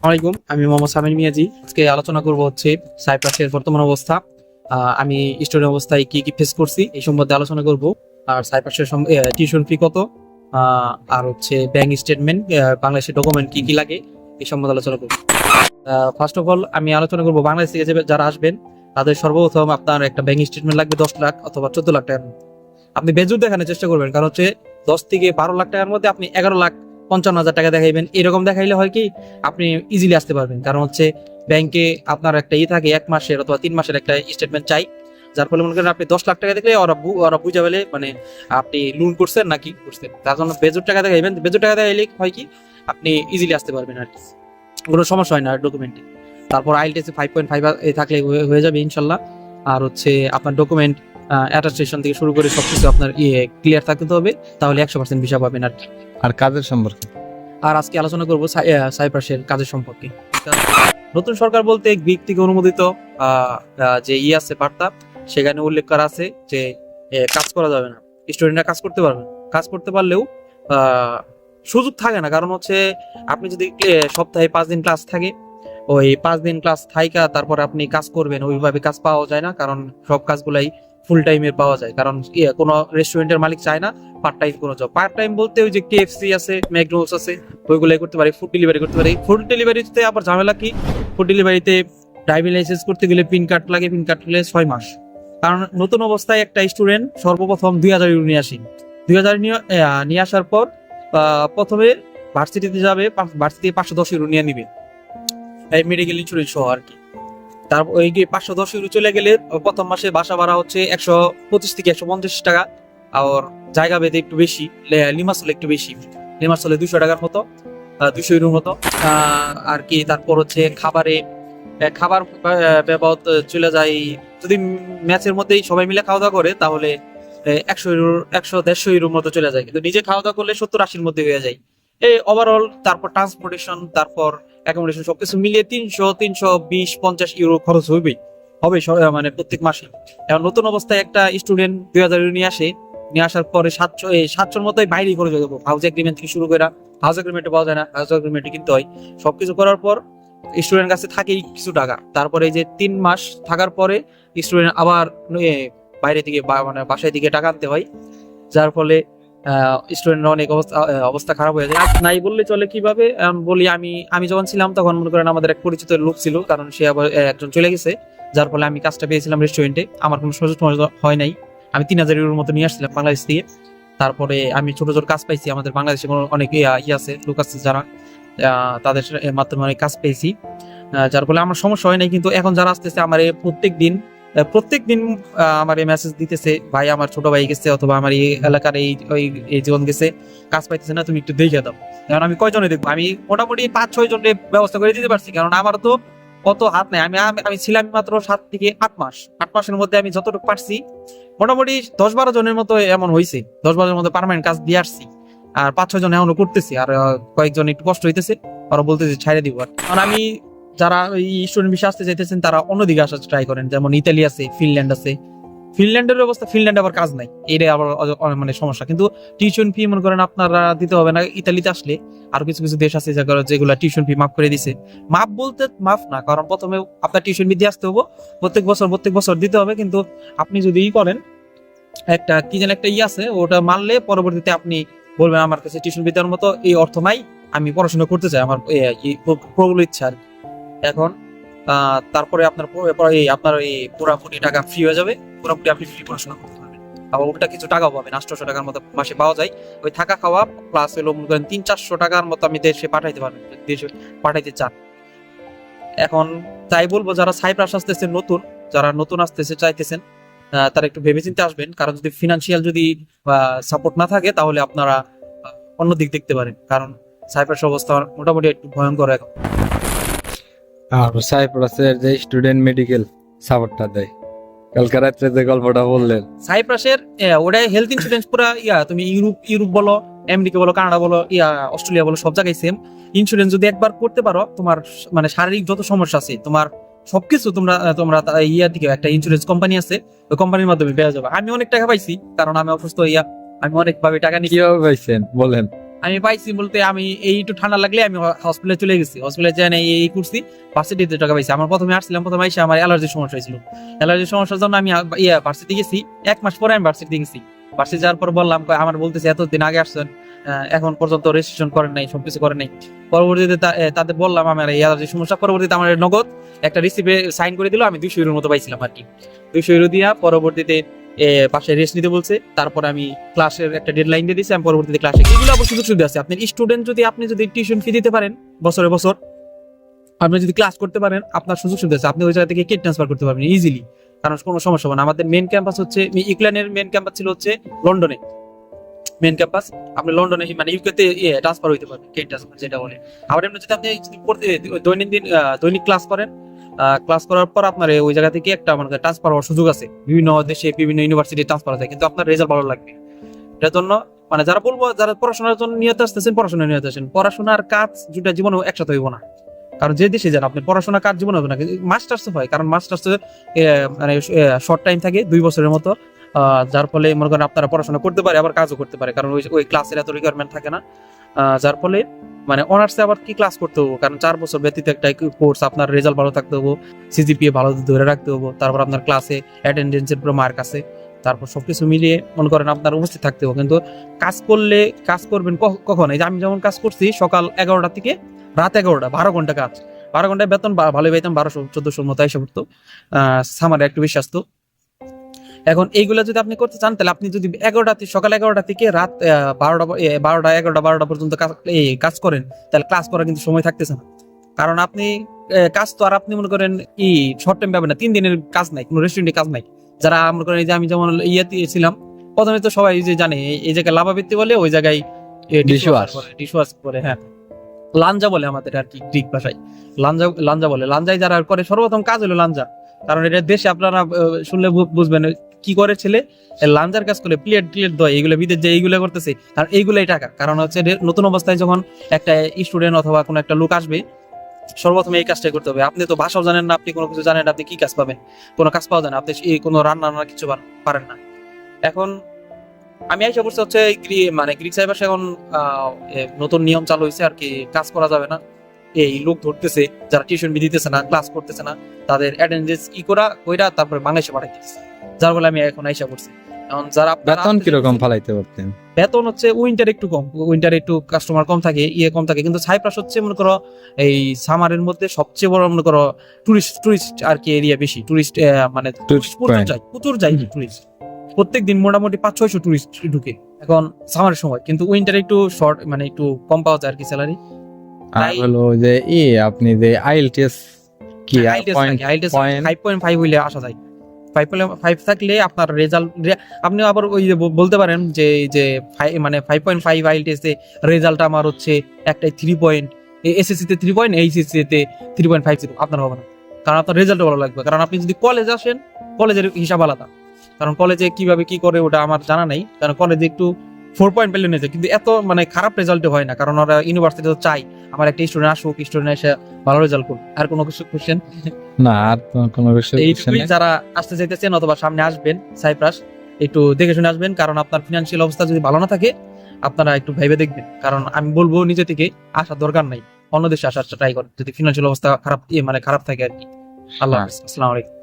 ওয়ালাইকুম, আমি মোহাম্মদ সামির মিয়াজি। আজকে আলোচনা করব হচ্ছে সাইপ্রাসের বর্তমান অবস্থা। আমি স্টুডেন্ট অবস্থায় কি কি ফেস করছি এই সম্বন্ধে আলোচনা করব। আর সাইপ্রাসের টিউশন ফি কত, আর হচ্ছে ব্যাংক স্টেটমেন্ট, বাংলাদেশের ডকুমেন্ট কি কি লাগে এই সম্বন্ধে আলোচনা করব। ফার্স্ট অফ অল আমি আলোচনা করব বাংলাদেশ থেকে যারা আসবেন তাদের সর্বপ্রথম আপনার একটা ব্যাংক স্টেটমেন্ট লাগবে 10 লাখ অথবা 14 লাখ টাকার মধ্যে। আপনি বেজুর দেখানোর চেষ্টা করবেন, কারণ হচ্ছে 10 থেকে 12 লাখ টাকার মধ্যে আপনি 11,55,000 টাকা দেখাইবেন। এরকম দেখাইলে হয় কি আপনি ইজিলি আসতে পারবেন, কারণ হচ্ছে ব্যাংকে আপনার একটা থাকে 1 মাসের অথবা 3 মাসের একটা স্টেটমেন্ট চাই। যার ফলে মনে করেন আপনি 10 লাখ টাকা দেখলে ওরা বুঝা পেলে মানে আপনি লোন করছেন নাকি করছেন। তার জন্য বেজুর টাকা দেখাইবেন। বেজুর টাকা দেখাইলে হয় কি আপনি ইজিলি আসতে পারবেন আর কি, কোনো সমস্যা হয় না ডকুমেন্টে। তারপর আইএলটিএস 5.5 থাকলে হয়ে যাবে ইনশাল্লাহ। আর হচ্ছে আপনার ডকুমেন্ট অ্যাটাস্টেশন থেকে শুরু করে সবকিছু আপনার ক্লিয়ার থাকতে হবে, তাহলে 100% ভিসা পাবেন আর কি। আর কাজের সম্পর্কে আর আজকে আলোচনা করব সাইপ্রাসের কাজের সম্পর্কে। নতুন সরকার বলতে গ্রিক থেকে অনুমোদিত যে আছে বার্তা, সেখানে উল্লেখ করা আছে যে কাজ করা যাবে না, স্টুডেন্টরা কাজ করতে পারবে। কাজ করতে পারলেও সুযোগ থাকে না, কারণ হচ্ছে আপনি যদি সপ্তাহে 5 দিন ক্লাস থাকে, ওই 5 দিন ক্লাস থাইকা তারপরে আপনি কাজ করবেন, ওইভাবে কাজ পাওয়া যায় না। কারণ সব কাজগুলাই ফুল টাইমের পাওয়া যায়, কারণ কোনো রেস্টুরেন্টের মালিক চায় না পার্ট টাইম কোনো জব। পার্ট টাইম বলতে ওই যে কেএফসি আছে, ম্যাকডোনাল্ডস আছে, ওইগুলাই করতে পারি। ফুড ডেলিভারি করতে পারি। ফুড ডেলিভারিতে আবার ঝামেলা কি, ফুড ডেলিভারিতে ড্রাইভিং লাইসেন্স করতে গেলে পিন কার্ড লাগে, পিন কার্ড হলে 6 মাস। কারণ নতুন অবস্থায় একটা স্টুডেন্ট সর্বপ্রথম 2,000 ইউরো নিয়ে আসি। 2,000 নিয়ে আসার পর প্রথমে ভার্সিটিতে যাবে, ভার্সিটি 510 ইউরো নিয়ে নিবে, এই মেডিকেল ইন্স্যুরেন্স সহ আর কি। তারপর ওই 510 ইউরো চলে গেলে প্রথম মাসে বাসা ভাড়া হচ্ছে 125 থেকে 150 টাকা। আর জায়গা ভেদে একটু বেশি, লিমাসলে একটু বেশি, লিমাসলে 200 টাকার মতো, 200 ইউরোর মতো আর কি। তারপর হচ্ছে খাবার বাবদ চলে যায়, যদি ম্যাচের মধ্যেই সবাই মিলে খাওয়া দাওয়া করে তাহলে 100 ইউরো, 100-150 ইউরোর মতো চলে যায়। কিন্তু নিজে খাওয়া দাওয়া করলে 70-80-র মধ্যে হয়ে যায় এই ওভারঅল। তারপর ট্রান্সপোর্টেশন, তারপর অ্যাকোমোডেশন সবকিছু মিলিয়ে 300-320-50 ইউরো খরচ হবে মানে প্রত্যেক মাসে। এখন নতুন অবস্থায় একটা স্টুডেন্ট 2,000 ইউরো নিয়ে আসার পরে 700-র মতোই বাইরে খরচ হয়ে যাবো। হাউস এগ্রিমেন্ট থেকে শুরু করে, হাউস এগ্রিমেন্টে পাওয়া যায় না, হাউস এগ্রিমেন্টে কিনতে হয়। সবকিছু করার পর স্টুডেন্ট কাছে থাকেই কিছু টাকা। তারপরে এই যে 3 মাস থাকার পরে স্টুডেন্ট আবার বাইরে থেকে মানে বাসায় থেকে টাকা আনতে হয়, যার ফলে স্টুডেন্টরা অনেক অবস্থা খারাপ হয়ে যায়। নাই বললে চলে। কিভাবে বলি, আমি যখন ছিলাম তখন মনে করেন আমাদের এক পরিচিত লোক ছিল, কারণ সে আবার একজন চলে গেছে, যার ফলে আমি কাজটা পেয়েছিলাম রেস্টুরেন্টে। আমার কোনো সুযোগ হয় নাই। আমি 3,000 ইউরোর মতো নিয়ে আসছিলাম বাংলাদেশ থেকে। তারপরে আমি ছোট ছোট কাজ পাইছি, আমাদের বাংলাদেশে অনেক আছে, লোক আছে যারা তাদের মাধ্যমে অনেক কাজ পেয়েছি, যার ফলে আমার সমস্যা হয় নাই। কিন্তু এখন যারা আসতেছে আমার প্রত্যেক দিন আমার এই মেসেজ দিতেছে, ভাই আমার ছোট ভাই গেছে অথবা আমার এই এলাকার এই জীবন গেছে, কাজ পাইতেছে না, তুমি একটু দেখে দাও। কারণ আমি কয়জনে দেখবো, আমি মোটামুটি 5-6 জনের ব্যবস্থা করে দিতে পারছি, কারণ আমার তো অত হাত নাই। আমি ছিলাম মাত্র 7 থেকে 8 মাস। 8 মাসের মধ্যে আমি যতটুকু পারছি মোটামুটি 10-12 জনের মতো এমন হয়েছে, 10-12 জনের মতো পার্মানেন্ট কাজ দিয়ে আসছি। আর 5-6 জন এখনো করতেছি, আর কয়েকজন একটু কষ্ট হইতেছে, ওরা বলতেছে ছাইড়ে দিব। কারণ আমি যারা এই স্টুডেন্ট ভিসা আসতে চাইতেছেন তারা অন্যদিকে আসার ট্রাই করেন, যেমন ইতালি আছে, ফিনল্যান্ড আছে। ফিনল্যান্ডের অবস্থা, ফিনল্যান্ডে আবার কাজ নাই, এটাই আবার মানে সমস্যা। কিন্তু টিউশন ফি মনে করেন আপনারা দিতে হবে না। ইতালিতে আসলে আর কিছু কিছু দেশ আছে যেগুলো টিউশন ফি মাফ করে দিছে। মাফ বলতে মাফ না, কারণ প্রথমে আপনার টিউশন ফি দিয়ে আসতে হবে, প্রত্যেক বছর দিতে হবে। কিন্তু আপনি যদি করেন একটা কি যেন একটা আছে, ওটা মানলে পরবর্তীতে আপনি বলবেন আমার কাছে টিউশন ফি দেওয়ার মতো এই অর্থ নাই, আমি পড়াশোনা করতে চাই, আমার প্রবল ইচ্ছা আর কি। এখন তারপরে আপনার এই পুরাপুরি টাকা ফ্রি হয়ে যাবে, পুরোপুরি আপনি ফ্রি পড়াশোনা করতে পারবেন। আবার ওটা কিছু টাকাও পাবেন, 800 টাকার মতো মাসে পাওয়া যায়। ওই থাকা খাওয়া প্লাস হলো মনে করেন 300-400 টাকার মতো আমি দেশে পাঠাইতে পারবেন, দেশে পাঠাইতে চান। এখন তাই বলবো যারা সাইপ্রাস আসতেছেন, যারা নতুন আসতেছে চাইতেছেন, তারা একটু ভেবেচিন্তে আসবেন। কারণ যদি ফিনান্সিয়াল যদি সাপোর্ট না থাকে তাহলে আপনারা অন্য দিক দেখতে পারেন, কারণ সাইপ্রাস অবস্থা মোটামুটি একটু ভয়ঙ্কর এখন। আর সাইপ্রাসের যে স্টুডেন্ট মেডিকেল সাপোর্টটা দেয়, কালকে রাত্রে যে গল্পটা বললেন, সাইপ্রাসের ওটা হেলথ ইন্স্যুরেন্স পুরা তুমি ইউরোপ বলো, আমেরিকা বলো, কানাডা বলো, অস্ট্রেলিয়া বলো, সব জায়গায় সেম। ইন্স্যুরেন্স যদি একবার করতে পারো, তোমার মানে শারীরিক যত সমস্যা আছে তোমার সবকিছু তোমরা দিকে একটা ইন্স্যুরেন্স কোম্পানি আছে, ওই কোম্পানির মাধ্যমে পেয়ে যাবে। আমি অনেক টাকা পাইছি, কারণ আমি অসুস্থ আমি অনেক ভাবে টাকা নিয়ে। কিভাবে পাইছেন বলেন? আমি পাইছি বলতে আমি এই একটু ঠান্ডা লাগলে আমি হসপিটালে চলে গেছি, হসপিটালে যাই এই করছি, ভার্সিটিতে টাকা পাইছি। আমার প্রথমে আসছিলাম, প্রথমে এসে আমার অ্যালার্জির সমস্যা হয়েছিল, অ্যালার্জির সমস্যার জন্য আমি ভার্সিটি গেছি। 1 মাস পরে আমি ভার্সিটি গেছি, ভার্সিটি যাওয়ার পর বললাম আমার বলতেছে এতদিন আগে আসছেন, এখন পর্যন্ত রেজিস্ট্রেশন করেন নাই, সবকিছু করেন নাই। পরবর্তীতে তাদের বললাম আমার এই অ্যালার্জির সমস্যা। পরবর্তীতে আমার নগদ একটা রিসিপে সাইন করে দিল, আমি 200 ইউরোর মতো পাইছিলাম আর কি। 200 ইউরো দিয়া পরবর্তীতে পাশে রেস্ট নিতে বলছে। তারপর আমি ক্লাসের একটা ডেডলাইন দিয়ে দিয়েছি, আমি পরবর্তীতে ক্লাসে এগুলো আবার সুযোগ সুবিধা আছে। আপনি স্টুডেন্ট যদি আপনি যদি টিউশন ফি দিতে পারেন বছরে বছর, আপনি যদি ক্লাস করতে পারেন, আপনার সুযোগ সুবিধা আছে, আপনি ওই জায়গা থেকে কিট ট্রান্সফার করতে পারবেন ইজিলি, কারণ কোনো সমস্যা হবে না। আমাদের মেন ক্যাম্পাস হচ্ছে ইউক্রেনের মেন ক্যাম্পাস ছিল হচ্ছে লন্ডনে, মেন ক্যাম্পাস। আপনি লন্ডনে মানে ইউকেতে ট্রান্সফার হইতে পারবেন, কিট ট্রান্সফার যেটা বলে। আবার এমনি যদি আপনি দৈনিক ক্লাস করেন, ক্লাস করার পর আপনার ওই জায়গা থেকে একটা মানে ট্রান্সফার হওয়ার সুযোগ আছে, বিভিন্ন দেশে বিভিন্ন ইউনিভার্সিটি ট্রান্সফার আছে, কিন্তু আপনার রেজাল্ট ভালো লাগবে। এটার জন্য মানে যারা বলবো, যারা পড়াশোনার জন্য নিয়ত আসতেছেন, পড়াশোনা নিয়ত আসেন। পড়াশোনার কাজ দুটা জীবনে একসাথে হইব না, কারণ যে দেশে যান আপনি পড়াশোনা কাজ জীবনে হবে না। মাস্টার্স হয়, কারণ মাস্টার্স মানে শর্ট টাইম থাকে 2 বছরের মতো, যার ফলে মনে করেন আপনারা পড়াশোনা করতে পারে আবার কাজও করতে পারে, কারণ ওই ক্লাসের এত রিকোয়ারমেন্ট থাকে না। যার ফলে মানে অনার্সে আবার কি ক্লাস করতে হবো, কারণ 4 বছর ব্যতীত একটা কোর্স, আপনার রেজাল্ট ভালো থাকতে হবো, সিজিপিএ ভালো ধরে রাখতে হবো, তারপর আপনার ক্লাসে অ্যাটেন্ডেন্সের পুরো মার্ক আছে, তারপর সবকিছু মিলিয়ে মনে করেন আপনার উপস্থিত থাকতে হবে। কিন্তু কাজ করবেন কখন? এই যে আমি যেমন কাজ করছি সকাল 11টা থেকে রাত 11টা, 12 ঘন্টা কাজ, 12 ঘন্টায় বেতন ভালোই পাইতাম, 1200-1400 মতো এসে পড়তো, সামারে একটু বেশি আসতো। এখন এইগুলা যদি আপনি করতে চান, তাহলে আপনি যদি সকাল 11টা থেকে রাত 12টা পর্যন্ত কাজ করেন, তাহলে ক্লাস করার কিন্তু সময় থাকতেছে না। কারণ আপনি কাজ তো আর আপনি মনে করেন শর্ট টাইম পাবেন না, 3 দিনের কাজ নাই, কোনো রেস্টুরেন্টে কাজ নাই। যারা মনে করেন এই যে আমি যেমন ইয়াতে ছিলাম, প্রথমে তো সবাই যে জানে এই জায়গায় লাভাবৃত্তি বলে, ওই জায়গায় ডিশওয়াশ করে, হ্যাঁ লাঞ্জা বলে আমাদের আর কি, গ্রিক ভাষায় লাঞ্জা বলে। লাঞ্জায় যারা করে সর্বপ্রথম কাজ হলো লাঞ্জা, কারণ এটা দেশে আপনারা শুনলে বুঝবেন কি করে ছেলে লাঞ্জার কাজ করে, প্লেট দেয়, এইগুলো বিদেশ যে এইগুলো করতেছে, আর এইগুলাই টাকা। কারণ হচ্ছে নতুন অবস্থায় যখন একটা স্টুডেন্ট অথবা কোনো একটা লোক আসবে, সর্বপ্রথমে এই কাজটাই করতে হবে। আপনি তো ভাষাও জানেন না, আপনি কোনো কিছু জানেন না, আপনি কি কাজ পাবেন? কোনো কাজ পাওয়া যায় না, আপনি কোনো রান্না কিছু পারেন না। এখন আমি আইসা করছি হচ্ছে মানে গ্রিক সাইবাসে এখন নতুন নিয়ম চালু হয়েছে আর কি, কাজ করা যাবে না। এই লোক ধরতেছে যারা টিউশন বি দিতেছে না, ক্লাস করতেছে না, তাদের অ্যাটেন্ডেন্স কইরা তারপরে বাংলাদেশে পাঠাইতেছে, যার ফলে আমি এখন আইসা করছি। এখন যারা বেতন কিরকম ফালাইতে পারতেন? বেতন হচ্ছে উইন্টার একটু কম, উইন্টার একটু কাস্টমার কম থাকে, কম থাকে, কিন্তু সাইপ্রাস হচ্ছে মনে করো এই সামারের মধ্যে সবচেয়ে বড় মনে করো টুরিস্ট আর কি এরিয়া বেশি, টুরিস্ট মানে প্রচুর যায় টুরিস্ট, প্রত্যেক দিন মোটামুটি 500-600 টুরিস্ট ঢুকে এখন সামারের সময়। কিন্তু উইন্টারে একটু শর্ট মানে একটু কম পাওয়া যায় আর কি স্যালারি। আর হলো যে আপনি যে আইএলটিএস কি আইএলটিএস 5.5 হইলে আসা যায়, 5.5 থাকলে আপনার রেজাল্ট, আপনি আবার ওই যে বলতে পারেন যে মানে 5.5 আইএলটিএস এ রেজাল্ট আমার হচ্ছে একটাই 3 পয়েন্ট, এসএসসি তে 3 পয়েন্ট, এইচএসসি তে 3.50, আপনার হবে না, কারণ আপনার রেজাল্ট ভালো লাগবে। কারণ আপনি যদি কলেজে আসেন, কলেজের হিসাব আলাদা, কারণ কলেজে কিভাবে কি করে ওটা আমার জানা নাই, কারণ কলেজে একটু 4 পয়েন্ট পেলে নিয়েছে, কিন্তু এত মানে খারাপ রেজাল্ট হয় না, কারণ ওরা ইউনিভার্সিটি তো চাই আমার একটা স্টুডেন্ট আসুক, স্টুডেন্ট এসে ভালো রেজাল্ট করুক। আর কোনো কিছু কোশ্চেন না, আর কোনো বিষয় এইটুকুই। যারা আসতে চাইতেছেন অথবা সামনে আসবেন সাইপ্রাস, একটু দেখে শুনে আসবেন, কারণ আপনার ফিনান্সিয়াল অবস্থা যদি ভালো না থাকে আপনারা একটু ভেবে দেখবেন, কারণ আমি বলবো নিজে থেকে আসার দরকার নাই, অন্য দেশে আসার ট্রাই করেন যদি ফিনান্সিয়াল অবস্থা খারাপ থাকে আর কি। আল্লাহ হাফেজ, আসসালামু আলাইকুম।